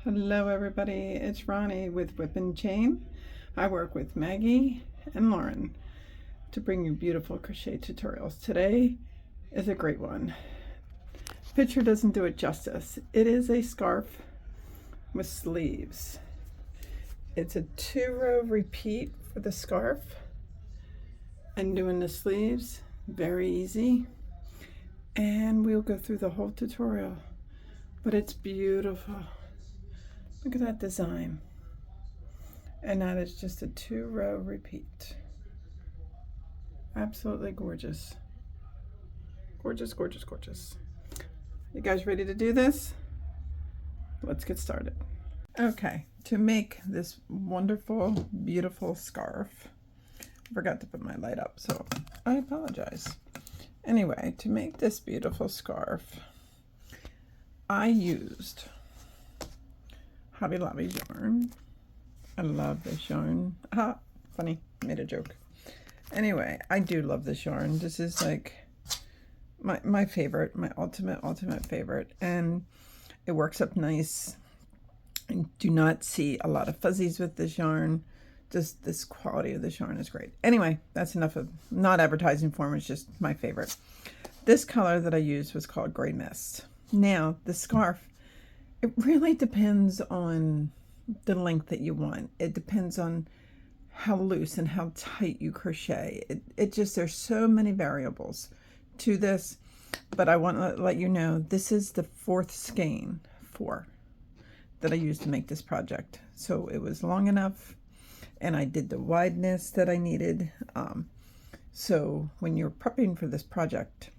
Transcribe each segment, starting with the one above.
Hello everybody, it's Ronnie with Whip and Chain. I work with Maggie and Lauren to bring you beautiful crochet tutorials. Today is a great one. Picture doesn't do it justice. It is a scarf with sleeves. It's a 2-row repeat for the scarf, and doing the sleeves, very easy. And we'll go through the whole tutorial, but it's beautiful. Look at that design. And that is just a 2-row repeat. Absolutely gorgeous. Gorgeous, gorgeous, gorgeous. You guys ready to do this? Let's get started. Okay, to make this wonderful, beautiful scarf, I forgot to put my light up, so I apologize. Anyway, to make this beautiful scarf, I used Hobby Lobby yarn. I love this yarn. Ah, funny, made a joke. Anyway, I do love this yarn. This is like my favorite, my ultimate favorite, and it works up nice. I do not see a lot of fuzzies with this yarn. Just this quality of this yarn is great. Anyway, that's enough of not advertising form. It's just my favorite. This color that I used was called Gray Mist. Now, the scarf, it really depends on the length that you want. It depends on how loose and how tight you crochet. It just, there's so many variables to this, but I want to let you know this is the 4th skein, 4, that I used to make this project. So it was long enough, and I did the wideness that I needed. So when you're prepping for this project,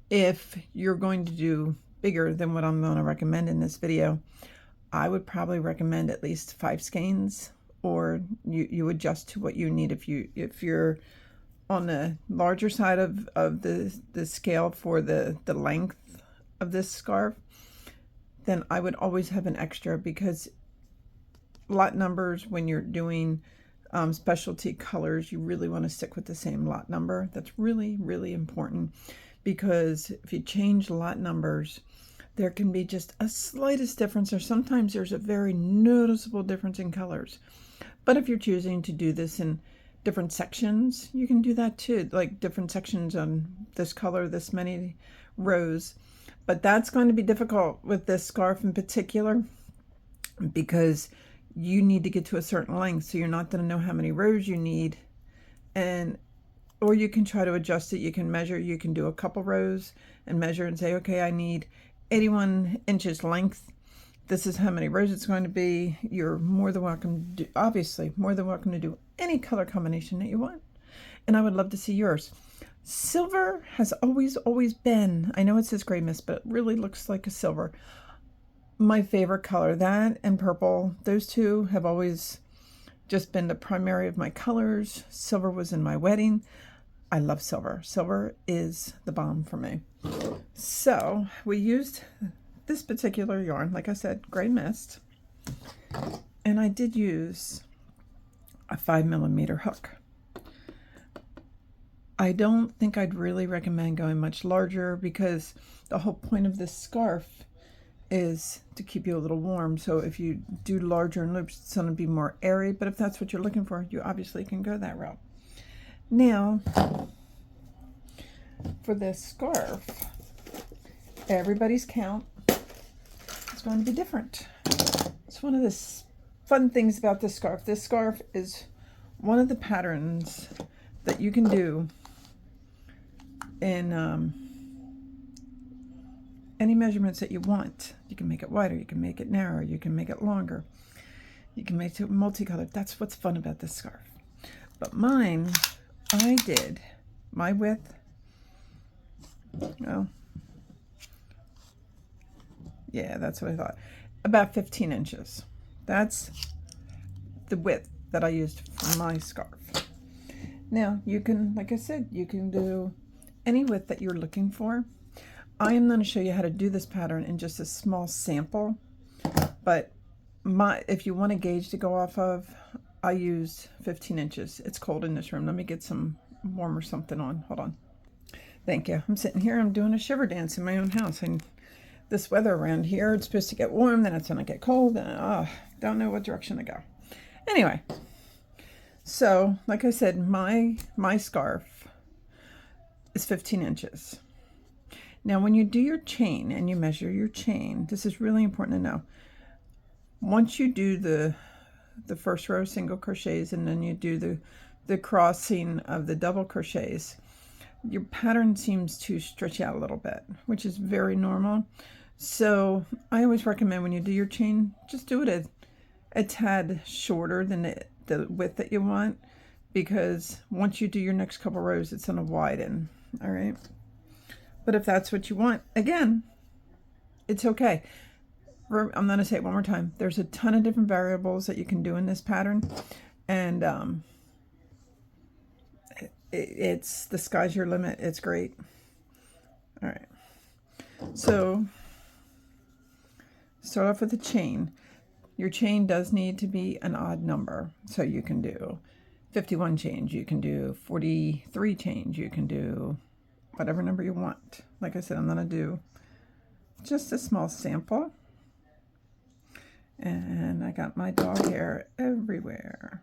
if you're going to do bigger than what I'm going to recommend in this video, I would probably recommend at least 5 skeins, or you adjust to what you need. If you're on the larger side of the scale for the length of this scarf, then I would always have an extra, because lot numbers, when you're doing specialty colors, you really want to stick with the same lot number. That's really, really important, because if you change lot numbers, there can be just a slightest difference, or sometimes there's a very noticeable difference in colors. But if you're choosing to do this in different sections, you can do that too, like different sections on this color, this many rows. But that's going to be difficult with this scarf in particular, because you need to get to a certain length, so you're not going to know how many rows you need. Or you can try to adjust it. You can measure, you can do a couple rows and measure and say, okay, I need 81 inches length. This is how many rows it's going to be. You're more than welcome to do, obviously, more than welcome to do any color combination that you want. And I would love to see yours. Silver has always been, I know it says Gray Mist, but it really looks like a silver, my favorite color. That and purple, those two have always just been the primary of my colors. Silver was in my wedding. I love silver. Silver is the bomb for me. So we used this particular yarn, like I said, Gray Mist, and I did use a 5mm hook. I don't think I'd really recommend going much larger, because the whole point of this scarf is to keep you a little warm. So if you do larger loops, it's going to be more airy, but if that's what you're looking for, you obviously can go that route. Now, for this scarf, everybody's count is going to be different. It's one of the fun things about this scarf. This scarf is one of the patterns that you can do in any measurements that you want. You can make it wider, you can make it narrower, you can make it longer, you can make it multicolored. That's what's fun about this scarf. But mine, I did my width, oh yeah, that's what I thought, about 15 inches. That's the width that I used for my scarf. Now you can, like I said, you can do any width that you're looking for. I am going to show you how to do this pattern in just a small sample, but if you want a gauge to go off of, I used 15 inches. It's cold in this room. Let me get some warm or something on. Hold on. Thank you. I'm sitting here, I'm doing a shiver dance in my own house, and this weather around here. It's supposed to get warm, then it's going to get cold, and don't know what direction to go. Anyway, so like I said, my scarf is 15 inches. Now, when you do your chain and you measure your chain, this is really important to know. Once you do the first row of single crochets and then you do the crossing of the double crochets, your pattern seems to stretch out a little bit, which is very normal. So I always recommend when you do your chain, just do it a tad shorter than the width that you want, because once you do your next couple rows, it's going to widen. All right. But if that's what you want, again, it's okay. I'm going to say it one more time. There's a ton of different variables that you can do in this pattern. And it's the sky's your limit. It's great. All right. So start off with a chain. Your chain does need to be an odd number. So you can do 51 chains. You can do 43 chains. You can do whatever number you want. Like I said, I'm going to do just a small sample. And I got my dog hair everywhere.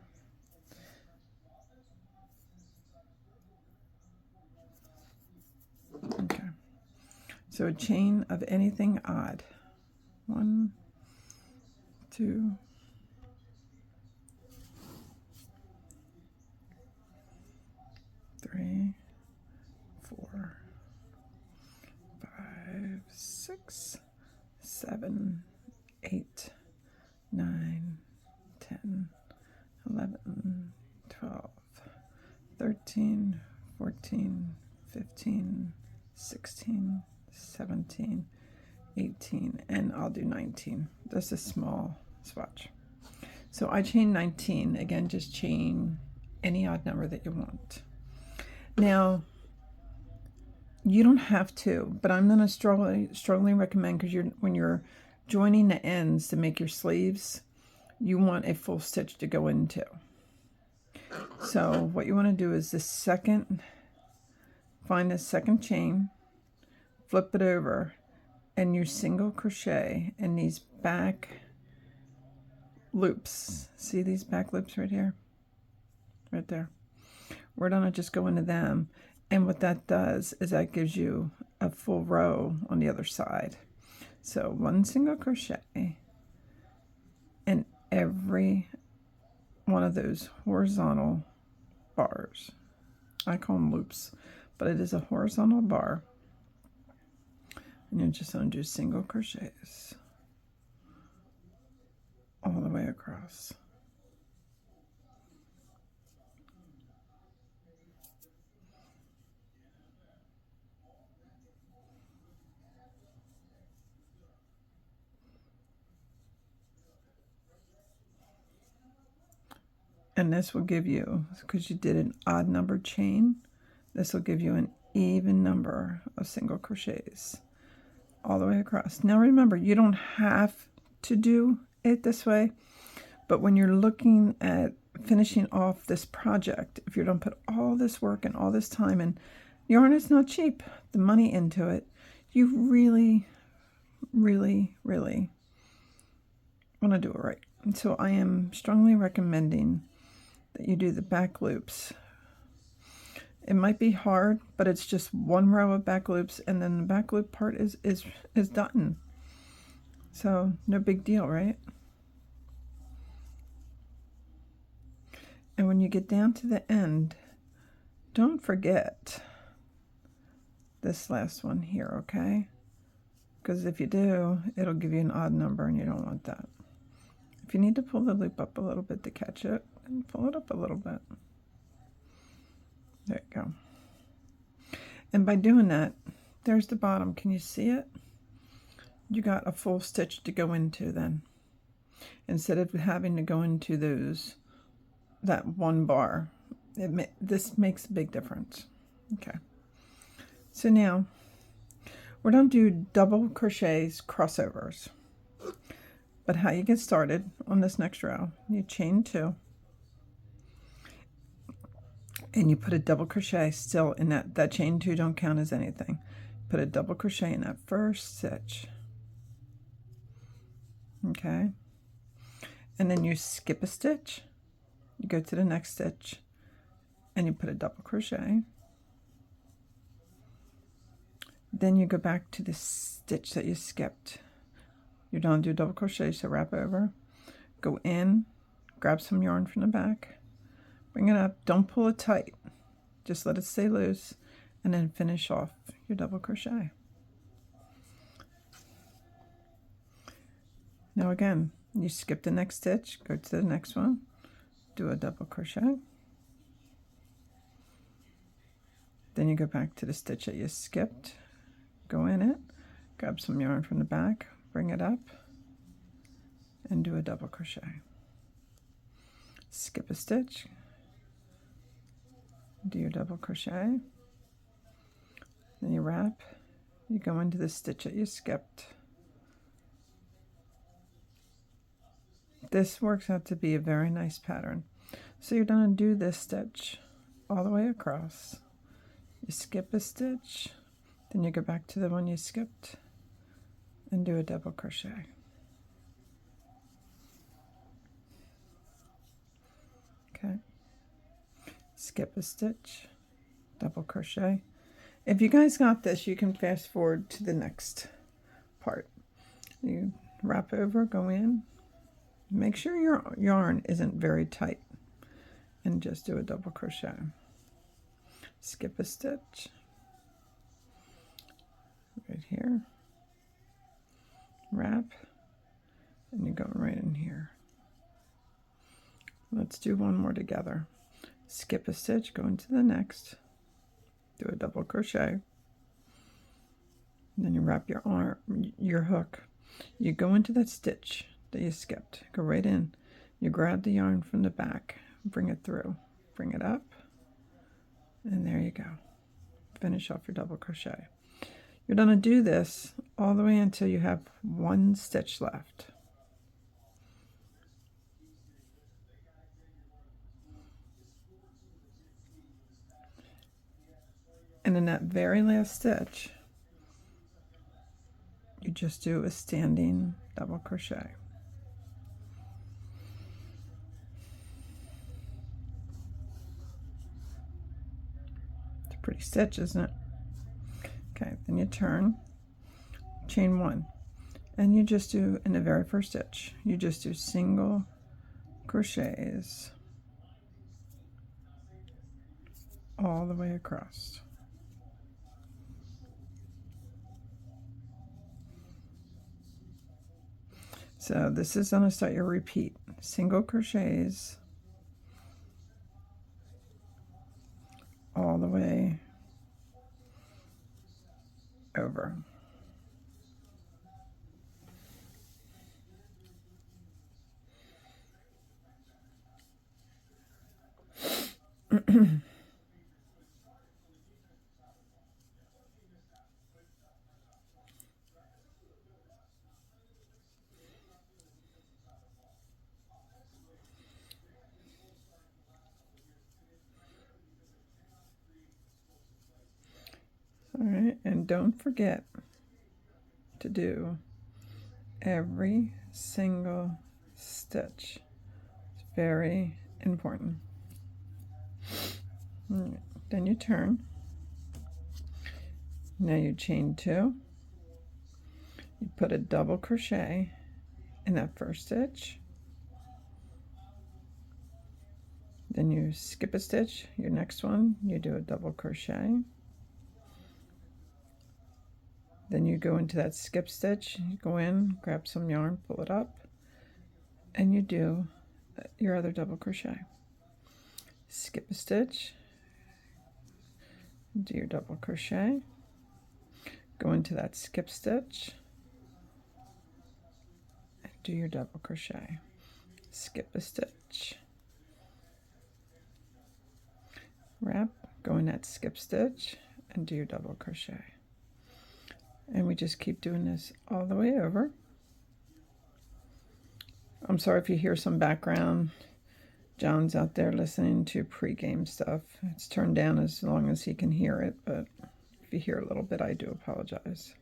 Okay. So a chain of anything odd. 1, 2, 3, 4, 5, 6, 7, 8, 9, 10, 11, 12, 13, 14, 15, 16, 17, 18, and I'll do 19. That's a small swatch. So I chain 19. Again, just chain any odd number that you want. Now, you don't have to, but I'm going to strongly recommend, because when you're joining the ends to make your sleeves, you want a full stitch to go into. So what you want to do is find the second chain, flip it over, and you single crochet in these back loops. See these back loops right here? Right there. We're going to just go into them. And what that does is that gives you a full row on the other side. So one single crochet in every one of those horizontal bars. I call them loops, but it is a horizontal bar. And you're just going to do single crochets all the way across. And this will give you, because you did an odd number chain, this will give you an even number of single crochets all the way across. Now remember, you don't have to do it this way, but when you're looking at finishing off this project, if you're going to put all this work and all this time, and yarn is not cheap, the money into it, you really, really, really want to do it right. And so I am strongly recommending that you do the back loops. It might be hard, but it's just one row of back loops, and then the back loop part is done. So no big deal, right? And when you get down to the end, don't forget this last one here, okay? Because if you do, it'll give you an odd number, and you don't want that. If you need to pull the loop up a little bit to catch it, and pull it up a little bit. There you go. And by doing that, there's the bottom. Can you see it? You got a full stitch to go into then, instead of having to go into that one bar. This makes a big difference. Okay. So now we're going to do double crochets, crossovers. But how you get started on this next row, you chain 2. And you put a double crochet still in that chain 2 don't count as anything. Put a double crochet in that first stitch. Okay, and then you skip a stitch, you go to the next stitch, and you put a double crochet. Then you go back to the stitch that you skipped. You don't do double crochet, so wrap over, go in, grab some yarn from the back, bring it up, don't pull it tight, just let it stay loose, and then finish off your double crochet. Now again, you skip the next stitch, go to the next one, do a double crochet, then you go back to the stitch that you skipped, go in it, grab some yarn from the back, bring it up, and do a double crochet. Skip a stitch, do your double crochet, then you wrap, you go into the stitch that you skipped. This works out to be a very nice pattern. So you're going to do this stitch all the way across. You skip a stitch, then you go back to the one you skipped and do a double crochet. Okay. Skip a stitch, double crochet. If you guys got this, you can fast forward to the next part. You wrap over, go in, make sure your yarn isn't very tight, and just do a double crochet. Skip a stitch right here, wrap, and you're going right in here. Let's do one more together. Skip a stitch, go into the next, do a double crochet, then you wrap your hook. You go into that stitch that you skipped, go right in, you grab the yarn from the back, bring it through, bring it up, and there you go. Finish off your double crochet. You're going to do this all the way until you have one stitch left. And in that very last stitch, you just do a standing double crochet. It's a pretty stitch, isn't it? Okay, then you turn, chain one, and you just do, in the very first stitch, you just do single crochets all the way across. So this is going to start your repeat. Single crochets all the way over. All right, and don't forget to do every single stitch. It's very important. All right, then you turn. Now you chain two. You put a double crochet in that first stitch. Then you skip a stitch, your next one, you do a double crochet. Then you go into that skip stitch, you go in, grab some yarn, pull it up, and you do your other double crochet. Skip a stitch, do your double crochet, go into that skip stitch, and do your double crochet. Skip a stitch, wrap, go in that skip stitch, and do your double crochet. And we just keep doing this all the way over. I'm sorry if you hear some background. John's out there listening to pre-game stuff. It's turned down as long as he can hear it, but if you hear a little bit, I do apologize.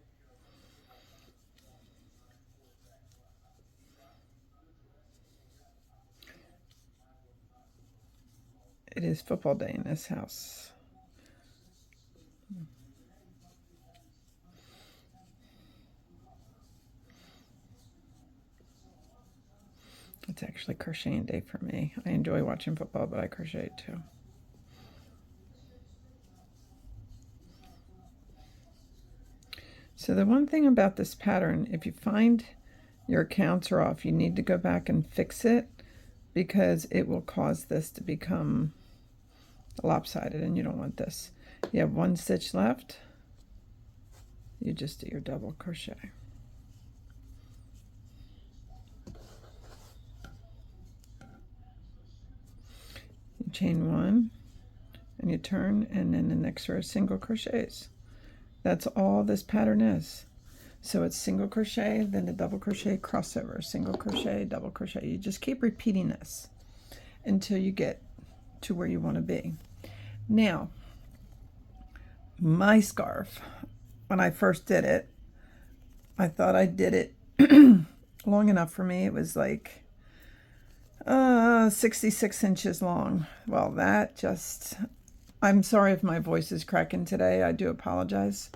It is football day in this house. It's actually crocheting day for me. I enjoy watching football, but I crochet too. So the one thing about this pattern, if you find your counts are off, you need to go back and fix it, because it will cause this to become lopsided, and you don't want this. You have 1 stitch left. You just do your double crochet. You chain 1 and you turn, and then the next row is single crochets. That's all this pattern is. So it's single crochet, then the double crochet, crossover, single crochet, double crochet. You just keep repeating this until you get to where you want to be. Now, my scarf, when I first did it, I thought I did it long enough for me. It was like 66 inches long. Well, that just, I'm sorry if my voice is cracking today. I do apologize.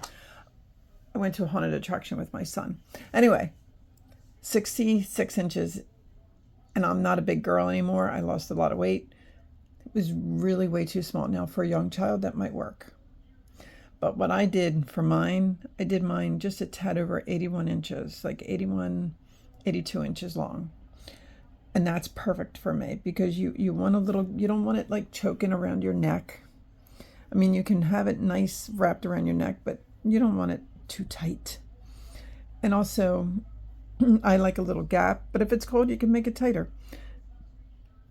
I went to a haunted attraction with my son. Anyway, 66 inches, and I'm not a big girl anymore. I lost a lot of weight. It was really way too small. Now, for a young child, that might work. But what I did for mine, I did mine just a tad over 81 inches, like 81, 82 inches long. And that's perfect for me, because you want a little, you don't want it like choking around your neck. I mean, you can have it nice wrapped around your neck, but you don't want it too tight. And also, I like a little gap, but if it's cold, you can make it tighter.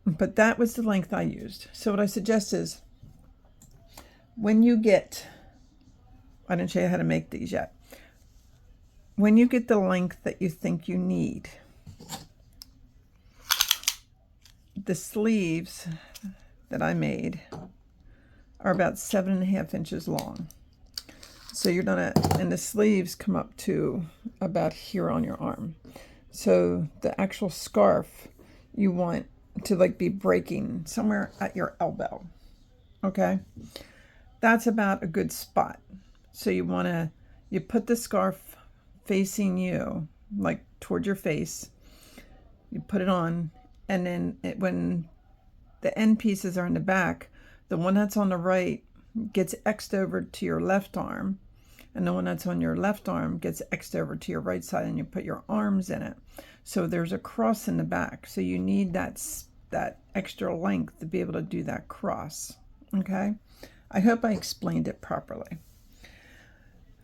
But that was the length I used. So what I suggest is, when you get, I didn't show you how to make these yet. When you get the length that you think you need, the sleeves that I made are about 7.5 inches long. So you're gonna, and the sleeves come up to about here on your arm. So the actual scarf, you want to like be breaking somewhere at your elbow. Okay, that's about a good spot. So you want to, you put the scarf facing you, like toward your face. You put it on, and then when the end pieces are in the back, the one that's on the right gets X'd over to your left arm, and the one that's on your left arm gets X'd over to your right side, and you put your arms in it. So there's a cross in the back. So you need that extra length to be able to do that cross. Okay? I hope I explained it properly.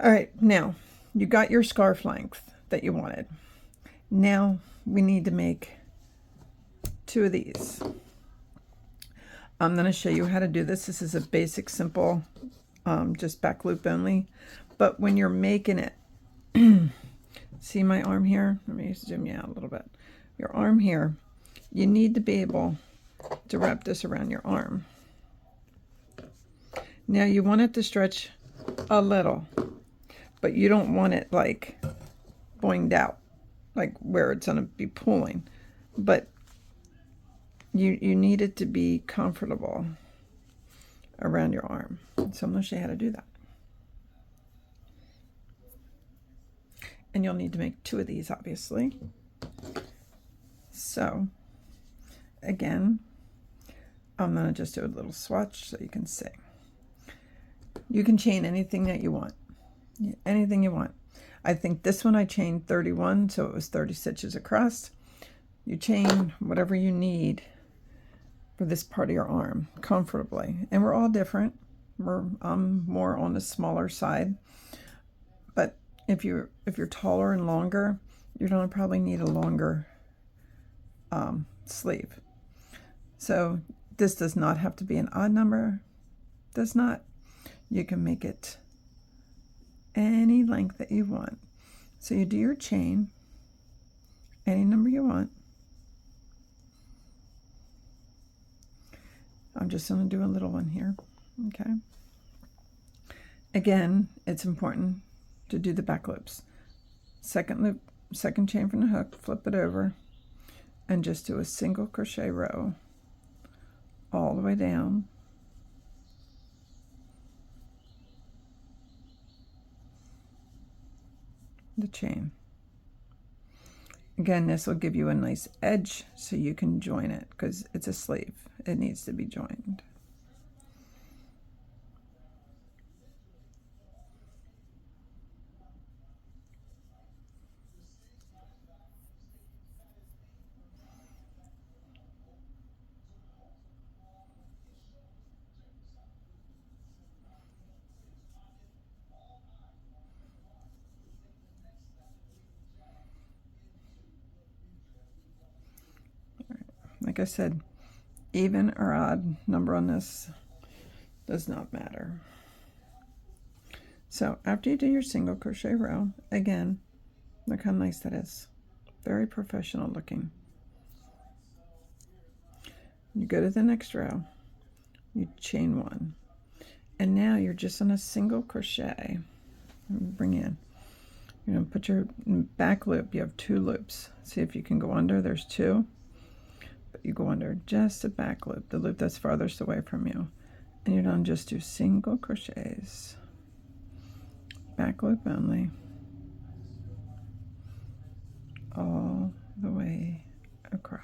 All right, now you got your scarf length that you wanted. Now we need to make 2 of these. I'm going to show you how to do this. This is a basic, simple, just back loop only. But when you're making it, see my arm here? Let me zoom you out a little bit. Your arm here, you need to be able to wrap this around your arm. Now you want it to stretch a little, but you don't want it like boinged out, like where it's going to be pulling. But you need it to be comfortable around your arm. So I'm going to show you how to do that. And you'll need to make 2 of these, obviously. So, again, I'm going to just do a little swatch so you can see. You can chain anything that you want. Anything you want. I think this one I chained 31, so it was 30 stitches across. You chain whatever you need for this part of your arm comfortably. And we're all different. I'm more on the smaller side. But if you're taller and longer, you're going to probably need a longer sleeve. So this does not have to be an odd number. Does not. You can make it any length that you want. So you do your chain, any number you want. I'm just going to do a little one here. Okay. Again, it's important to do the back loops. Second loop, second chain from the hook, flip it over, and just do a single crochet row all the way down the chain. Again, this will give you a nice edge so you can join it because it's a sleeve. It needs to be joined. Like I said, even or odd number on this does not matter. So after you do your single crochet row, again, look how nice that is. Very professional looking. You go to the next row, you chain one, and now you're just on a single crochet. Bring in. You're going to put your back loop. You have 2 loops. See if you can go under. There's 2. But you go under just a back loop, the loop that's farthest away from you. And you're going to just do single crochets. Back loop only. All the way across.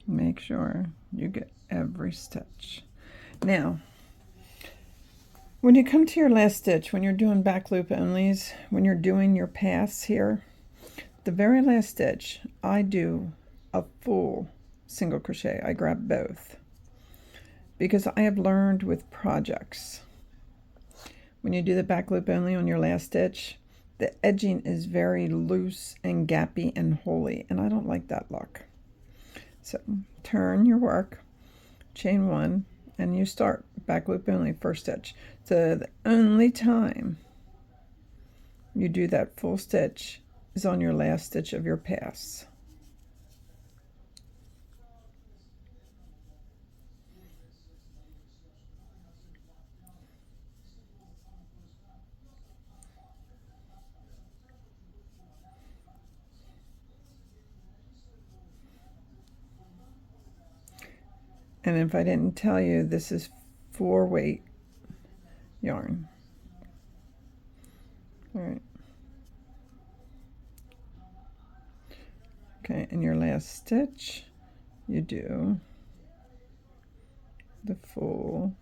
Make sure you get every stitch. Now, when you come to your last stitch, when you're doing back loop onlys, when you're doing your pass here, the very last stitch, I do a full single crochet. I grab both because I have learned with projects, when you do the back loop only on your last stitch, the edging is very loose and gappy and holy, and I don't like that look. So turn your work, chain one, and you start back loop only, first stitch. So the only time you do that full stitch is on your last stitch of your pass. And if I didn't tell you, this is 4-weight yarn. All right. Okay, in your last stitch, you do the full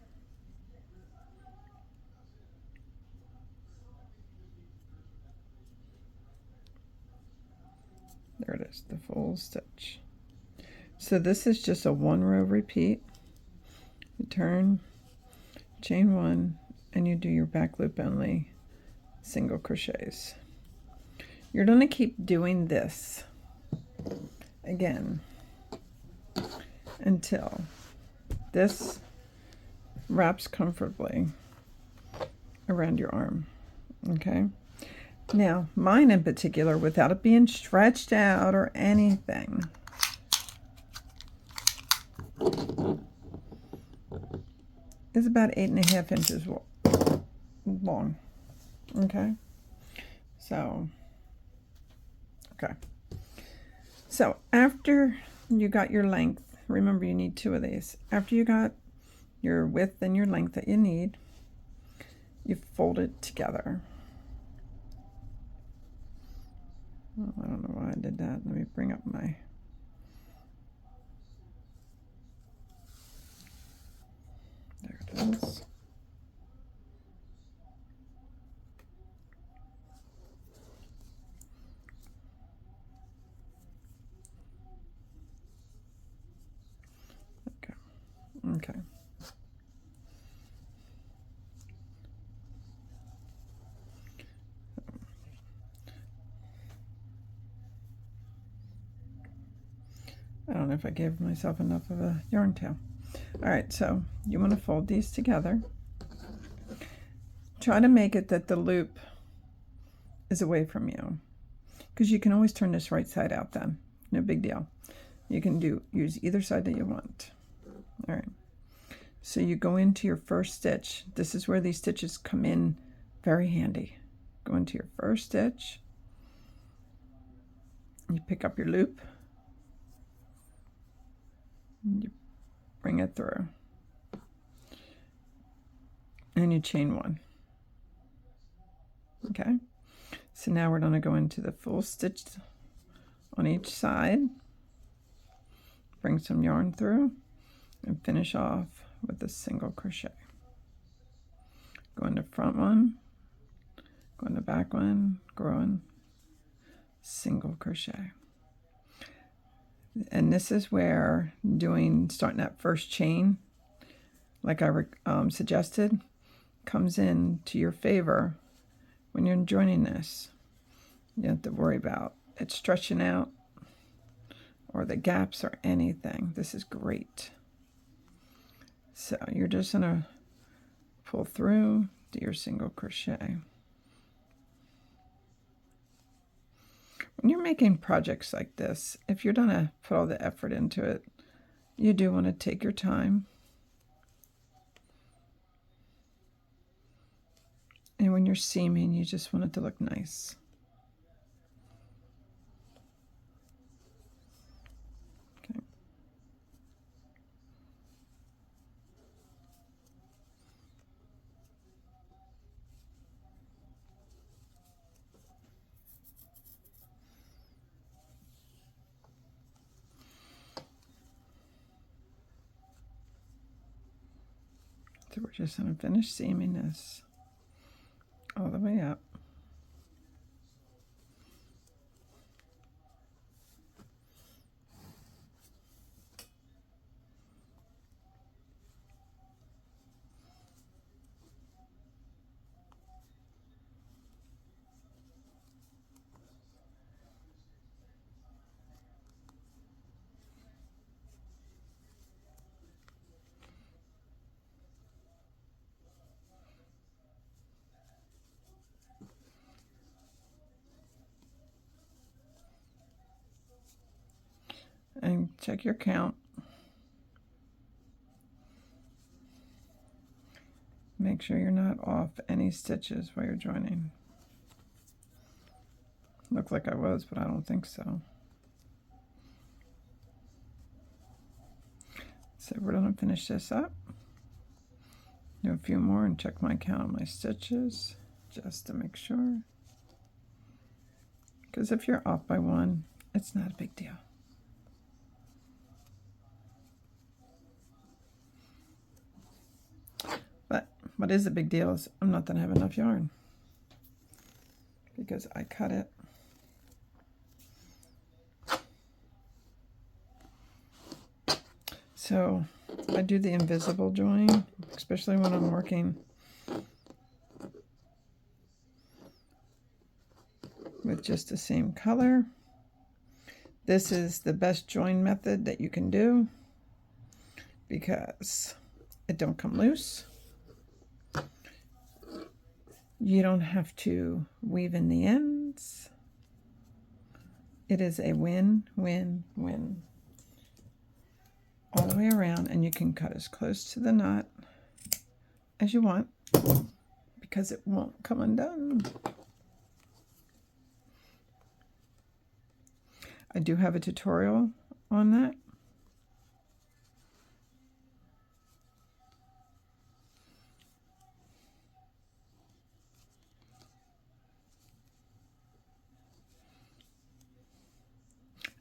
there it is, the full stitch. So this is just a 1-row repeat. You turn, chain one, and you do your back loop only single crochets. You're going to keep doing this again until this wraps comfortably around your arm. Okay? Now, mine in particular, without it being stretched out or anything, is about 8.5 inches long. Okay? So, okay. So, after you got your length, remember you need 2 of these. After you got your width and your length that you need, you fold it together. Oh, I don't know why I did that. Let me bring up my... There it is. Okay. Okay. I don't know if I gave myself enough of a yarn tail. All right, so you want to fold these together. Try to make it that the loop is away from you, because you can always turn this right side out then. No big deal. You can use either side that you want. All right. So you go into your first stitch. This is where these stitches come in very handy. Go into your first stitch. You pick up your loop. You bring it through. And you chain one. Okay. So now we're going to go into the full stitch on each side. Bring some yarn through and finish off with a single crochet. Go in the front one, go in the back one, go in single crochet. And this is where starting that first chain, like I suggested, comes in to your favor when you're joining this. You don't have to worry about it stretching out or the gaps or anything. This is great. So you're just going to pull through, do your single crochet. When you're making projects like this, if you're going to put all the effort into it, you do want to take your time. And when you're seaming, you just want it to look nice. Okay. So we're just going to finish seaming this all the way up. And check your count. Make sure you're not off any stitches while you're joining. Looked like I was, but I don't think so. So we're going to finish this up. Do a few more and check my count on my stitches just to make sure. Because if you're off by one, it's not a big deal. But what is a big deal is I'm not going to have enough yarn because I cut it. So I do the invisible join, especially when I'm working with just the same color. This is the best join method that you can do because it don't come loose. You don't have to weave in the ends. It is a win, win, win all the way around, and you can cut as close to the knot as you want because it won't come undone. I do have a tutorial on that.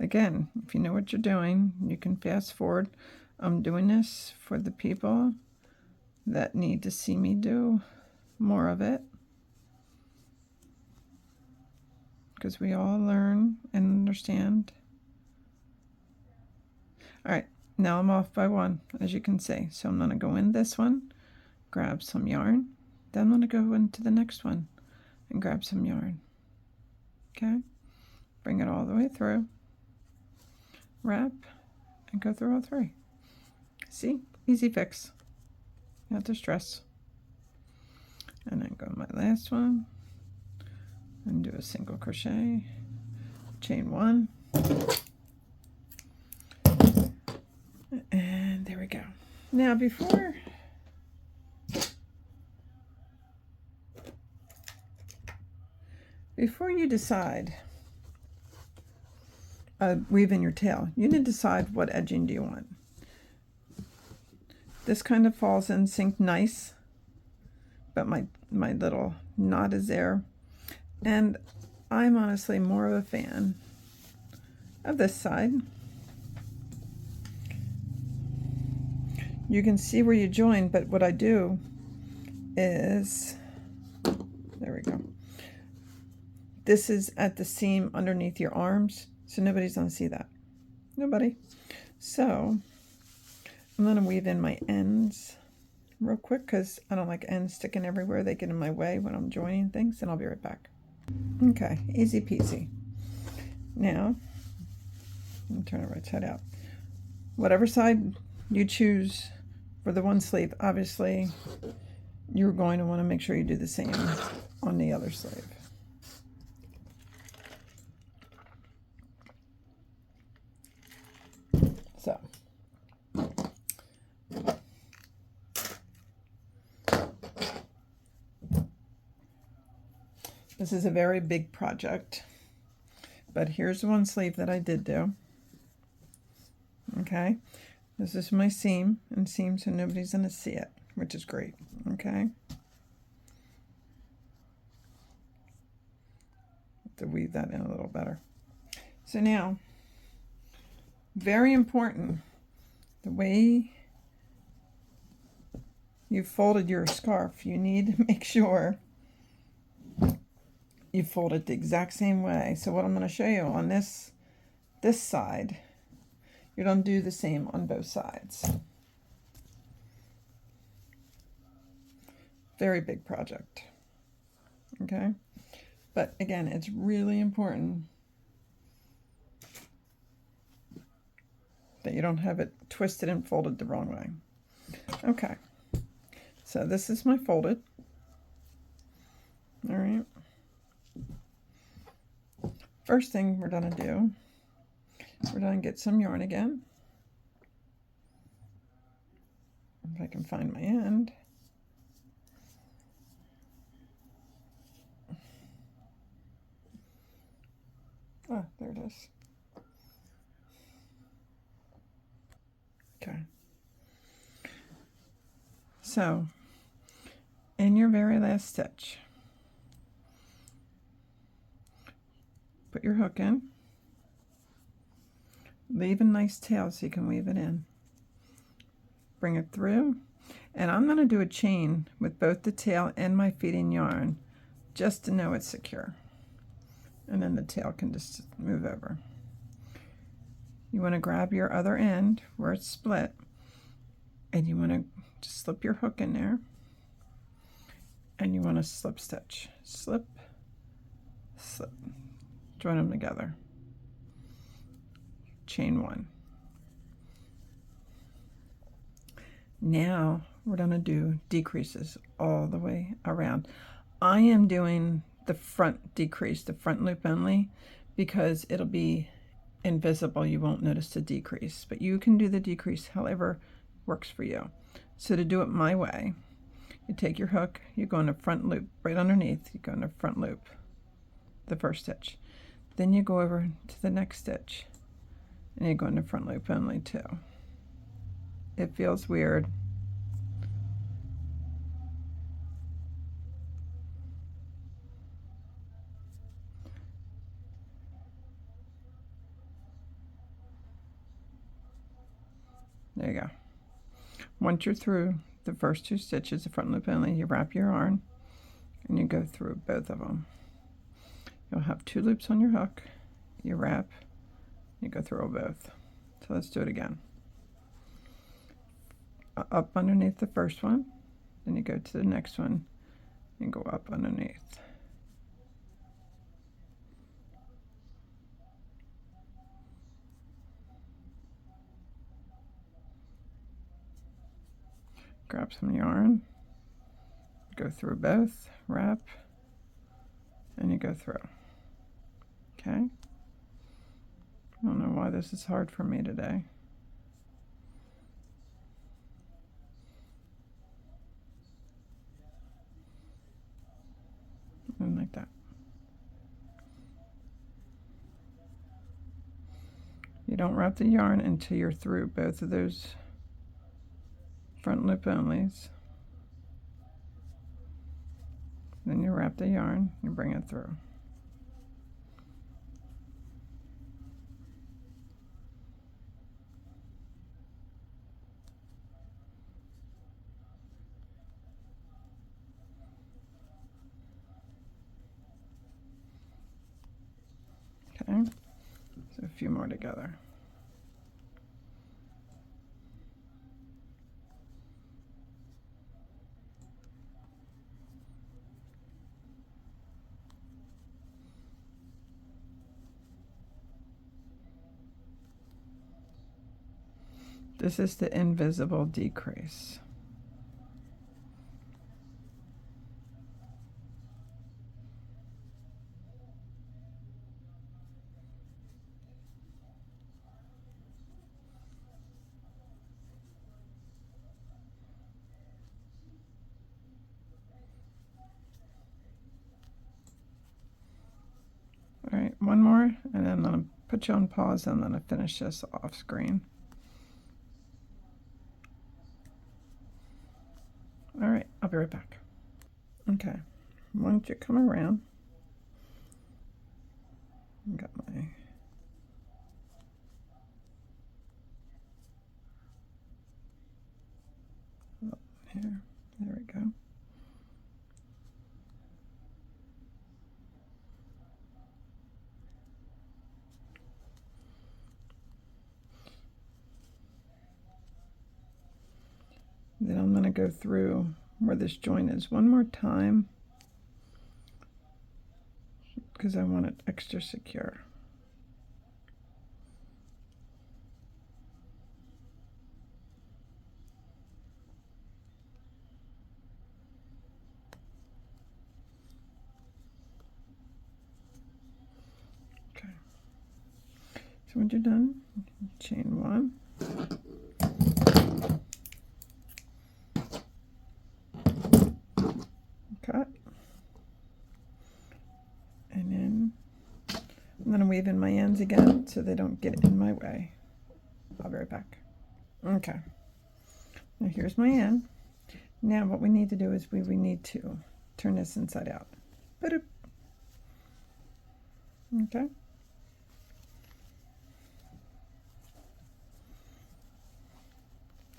Again, if you know what you're doing, you can fast forward. I'm doing this for the people that need to see me do more of it, because we all learn and understand. All right, now I'm off by one, as you can see. So I'm going to go in this one, grab some yarn, then I'm going to go into the next one and grab some yarn. Okay, bring it all the way through. Wrap and go through all three. See, easy fix. Not to stress. And then go to my last one and do a single crochet, chain one, and there we go. Now before Before you decide weave in your tail, you need to decide what edging do you want. This kind of falls in sync nice, but my little knot is there. And I'm honestly more of a fan of this side. You can see where you join, but what I do is, there we go. This is at the seam underneath your arms, so nobody's gonna see that. Nobody. So I'm gonna weave in my ends real quick because I don't like ends sticking everywhere. They get in my way when I'm joining things, and I'll be right back. Okay, easy peasy. Now, I'm gonna turn it right side out. Whatever side you choose for the one sleeve, obviously you're going to want to make sure you do the same on the other sleeve. So this is a very big project, but here's one sleeve that I did do. Okay, this is my seam and seam, so nobody's going to see it, which is great. Okay, to weave that in a little better. So now, very important, the way you folded your scarf, you need to make sure you fold it the exact same way. So what I'm going to show you on this side, you don't do the same on both sides. Very big project. Okay, but again, it's really important that you don't have it twisted and folded the wrong way. Okay, so this is my folded. All right, first thing we're gonna do, we're gonna get some yarn again. If I can find my end. Ah, there it is. Okay. So, in your very last stitch, put your hook in, leave a nice tail so you can weave it in. Bring it through, and I'm going to do a chain with both the tail and my feeding yarn just to know it's secure. And then the tail can just move over. You want to grab your other end where it's split, and you want to just slip your hook in there, and you want to slip stitch. Slip, slip. Join them together. Chain one. Now we're going to do decreases all the way around. I am doing the front decrease, the front loop only, because it'll be invisible. You won't notice the decrease, but you can do the decrease however works for you. So to do it my way, you take your hook, you go in the front loop right underneath, you go in the front loop, the first stitch. Then you go over to the next stitch and you go in the front loop only too. It feels weird. There you go. Once you're through the first two stitches, the front loop only, you wrap your yarn and you go through both of them. You'll have two loops on your hook, you wrap, you go through both. So let's do it again. Up underneath the first one, then you go to the next one and go up underneath. Grab some yarn, go through both, wrap, and you go through. Okay? I don't know why this is hard for me today. And like that. You don't wrap the yarn until you're through both of those front loop onlys. Then you wrap the yarn, you bring it through. Okay, so a few more together. This is the invisible decrease. All right, one more, and then I'm going to put you on pause, and then I'll finish this off screen. All right, I'll be right back. Okay, once you come around, I got my here, there we go. Then I'm going to go through where this joint is one more time because I want it extra secure. Okay. So when you're done, chain one. Cut. And then I'm going to weave in my ends again so they don't get in my way. I'll be right back. Okay. Now here's my end. Now what we need to do is we need to turn this inside out. Ba-doop. Okay.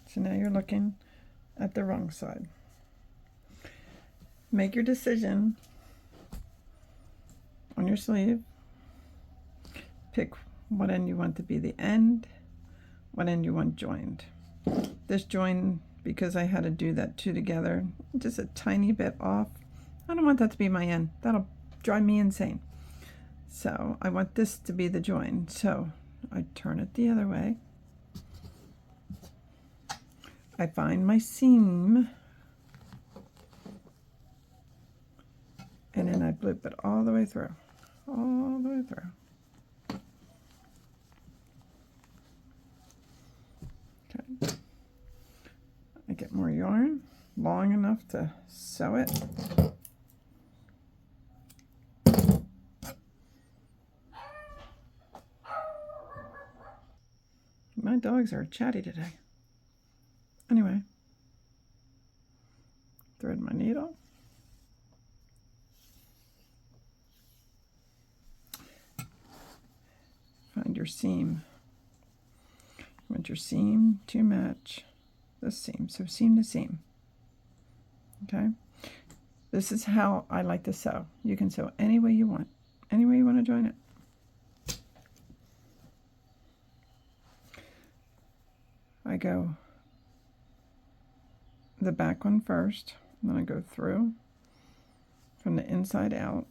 So now you're looking at the wrong side. Make your decision on your sleeve. Pick what end you want to be the end, what end you want joined. This join, because I had to do that two together, just a tiny bit off. I don't want that to be my end. That'll drive me insane. So I want this to be the join. So I turn it the other way. I find my seam, and then I loop it all the way through, all the way through. Okay. I get more yarn, long enough to sew it. My dogs are chatty today. Anyway, thread my needle. Find your seam. You want your seam to match this seam, so seam to seam. Okay, this is how I like to sew. You can sew any way you want, any way you want to join it. I go the back one first, then I go through from the inside out.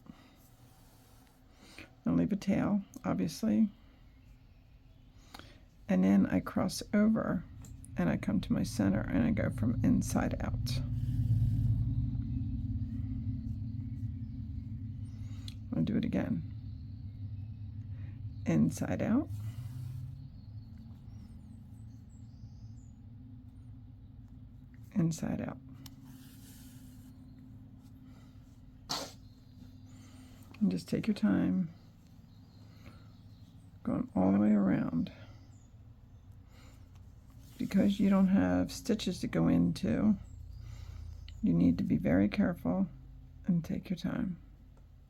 I'll leave a tail, obviously, and then I cross over and I come to my center and I go from inside out. I'll do it again. Inside out. Inside out. And just take your time, going all the way around. because you don't have stitches to go into, you need to be very careful and take your time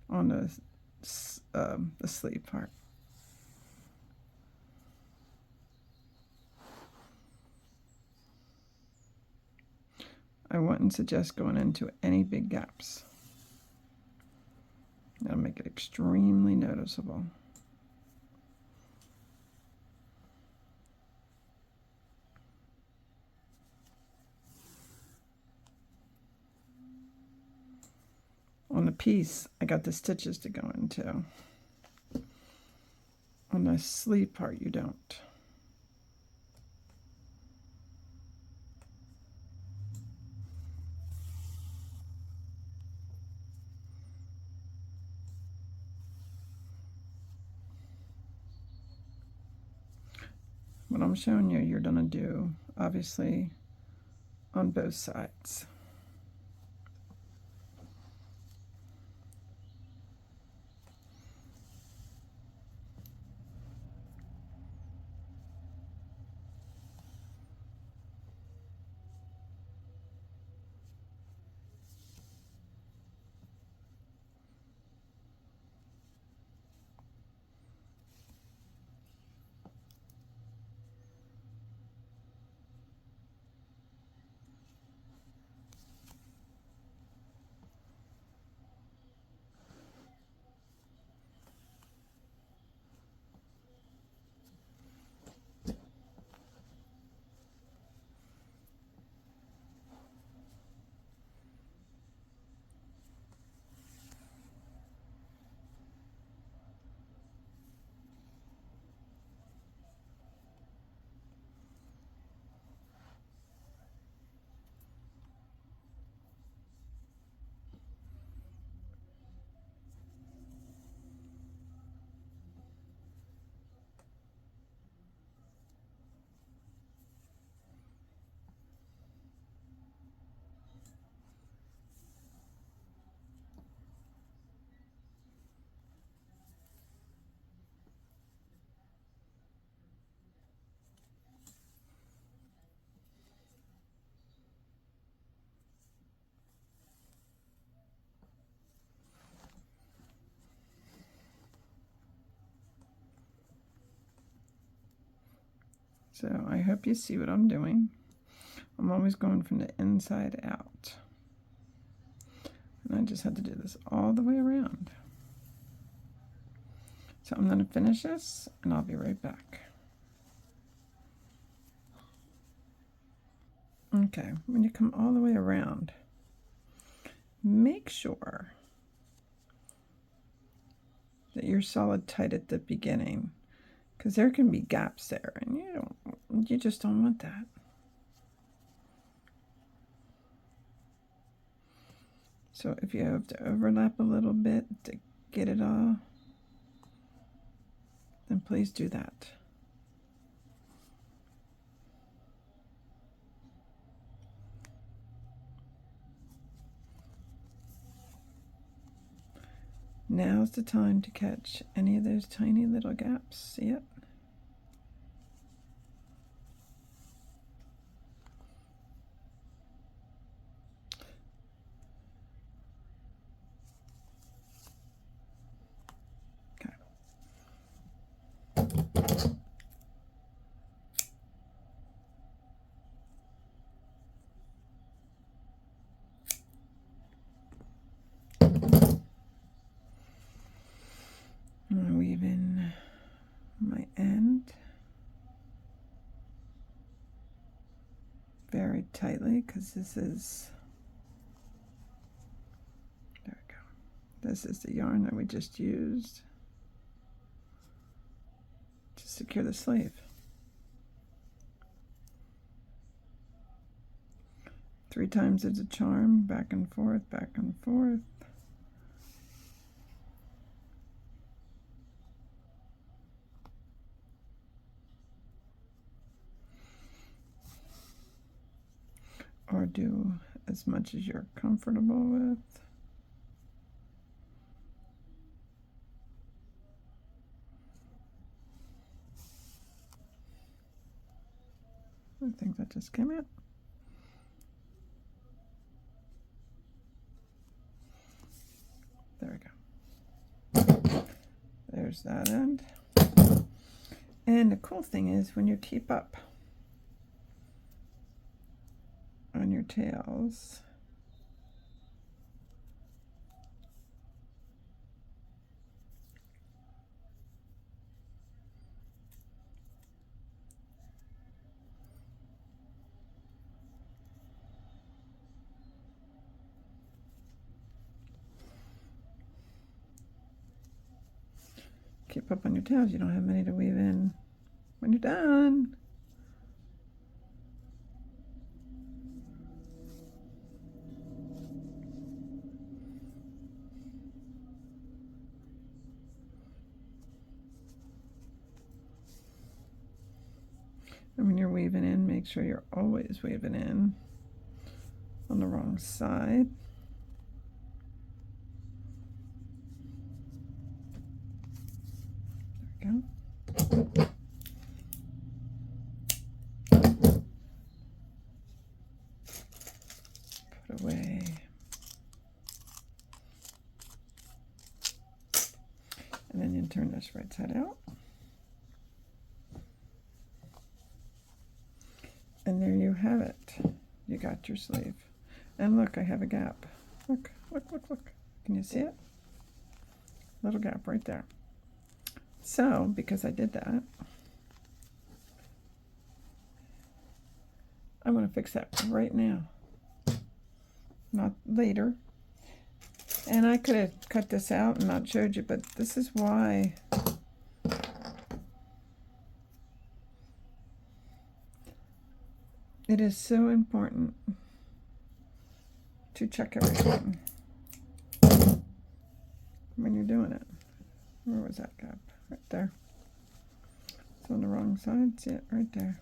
on the sleeve part. I wouldn't suggest going into any big gaps. That'll make it extremely noticeable. On the piece, I got the stitches to go into. On the sleeve part, you don't. What I'm showing you, you're going to do, obviously, on both sides. So I hope you see what I'm doing. I'm always going from the inside out. And I just had to do this all the way around. So I'm going to finish this, and I'll be right back. Okay, when you come all the way around, make sure that you're solid tight at the beginning, because there can be gaps there, and you just don't want that. So if you have to overlap a little bit to get it all, then please do that. Now's the time to catch any of those tiny little gaps. See it? I'm going to weave in my end very tightly, because this is, there we go. This is the yarn that we just used to secure the sleeve. 3 times it's a charm, back and forth, back and forth. Or do as much as you're comfortable with. I think that just came out. There we go. There's that end. And the cool thing is when you keep up on your tails, keep up on your tails, you don't have many to weave in when you're done. And when you're weaving in, make sure you're always weaving in on the wrong side. There we go. Put away. And then you turn this right side out. And there you have it. You got your sleeve. And look, I have a gap. Look, look, look, look. Can you see it? Little gap right there. So, because I did that, I want to fix that right now, not later. And I could have cut this out and not showed you, but this is why it is so important to check everything when you're doing it. Where was that gap? Right there. It's on the wrong side. See it right there.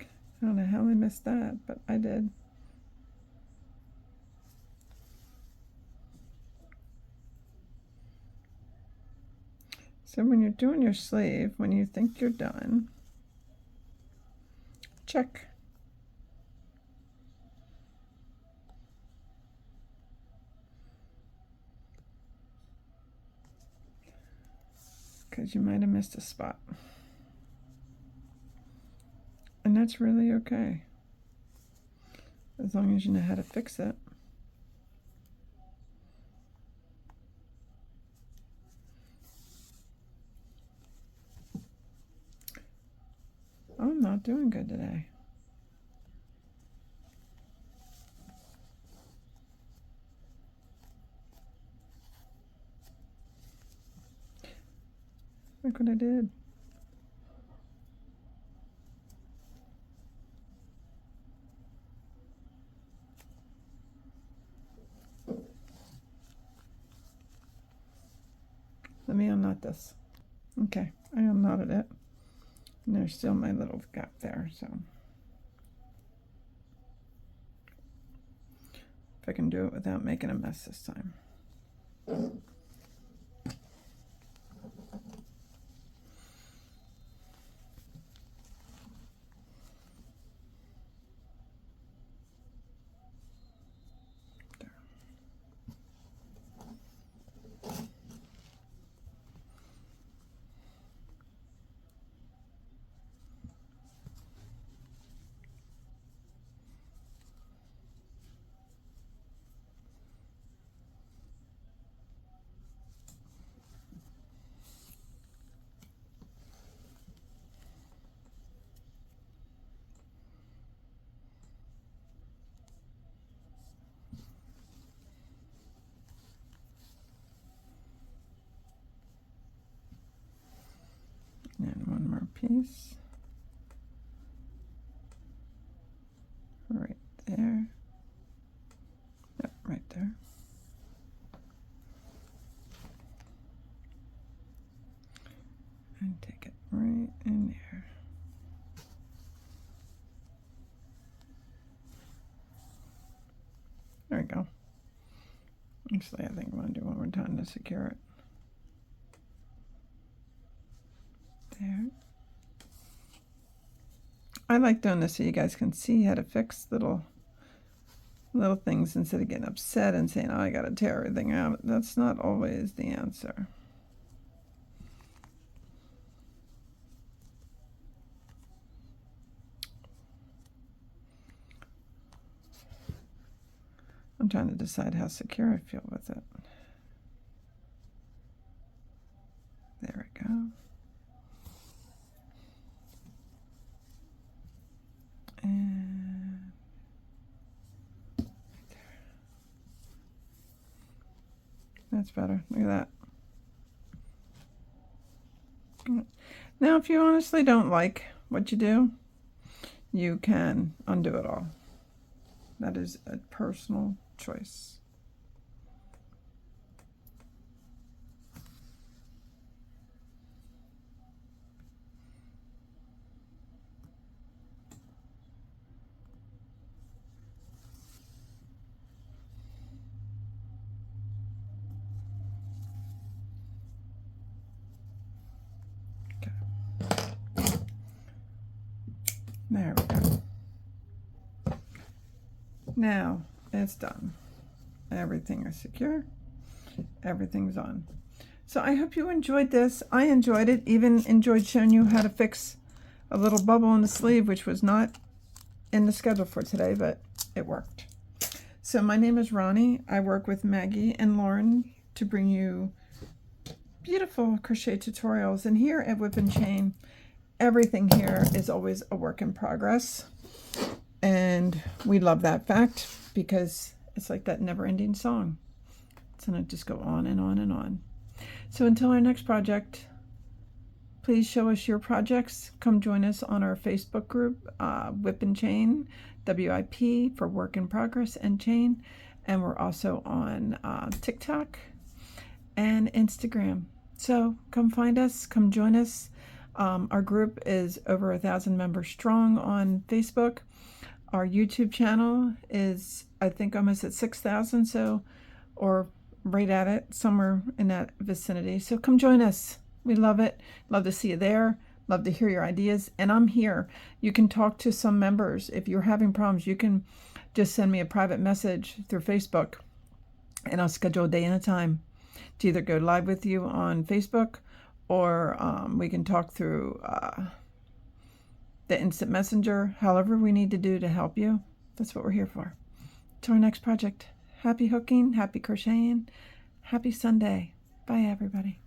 I don't know how I missed that, but I did. So when you're doing your sleeve, when you think you're done, check. Because you might have missed a spot. And that's really okay, as long as you know how to fix it. I'm not doing good today. Look what I did. Let me unknot this. Okay, I unknotted it. And there's still my little gap there, so if I can do it without making a mess this time. And one more piece. Right there. Yep, right there. And take it right in there. There we go. Actually, I think I'm going to do one more time to secure it. There. I like doing this so you guys can see how to fix little things instead of getting upset and saying, oh, I got to tear everything out. That's not always the answer. I'm trying to decide how secure I feel with it. There we go. And right there. That's better. Look at that. Now, if you honestly don't like what you do, you can undo it all. That is a personal choice. There we go. Now it's done. Everything is secure. Everything's on. So I hope you enjoyed this. I enjoyed it. Even enjoyed showing you how to fix a little bubble in the sleeve, which was not in the schedule for today, but it worked. So my name is Ronnie. I work with Maggie and Lauren to bring you beautiful crochet tutorials. And here at Whip and Chain, everything here is always a work in progress. And we love that fact because it's like that never-ending song. It's going to just go on and on and on. So until our next project, please show us your projects. Come join us on our Facebook group, Whip and Chain, WIP for Work in Progress and Chain. And we're also on TikTok and Instagram. So come find us, come join us. Our group is over 1,000 members strong on Facebook. Our YouTube channel is, I think, almost at 6,000, so, or right at it, somewhere in that vicinity. So come join us. We love it. Love to see you there. Love to hear your ideas. And I'm here. You can talk to some members. If you're having problems, you can just send me a private message through Facebook, and I'll schedule a day and a time to either go live with you on Facebook, or we can talk through the instant messenger, however we need to do to help you. That's what we're here for. To our next project. Happy hooking, happy crocheting, happy Sunday. Bye, everybody.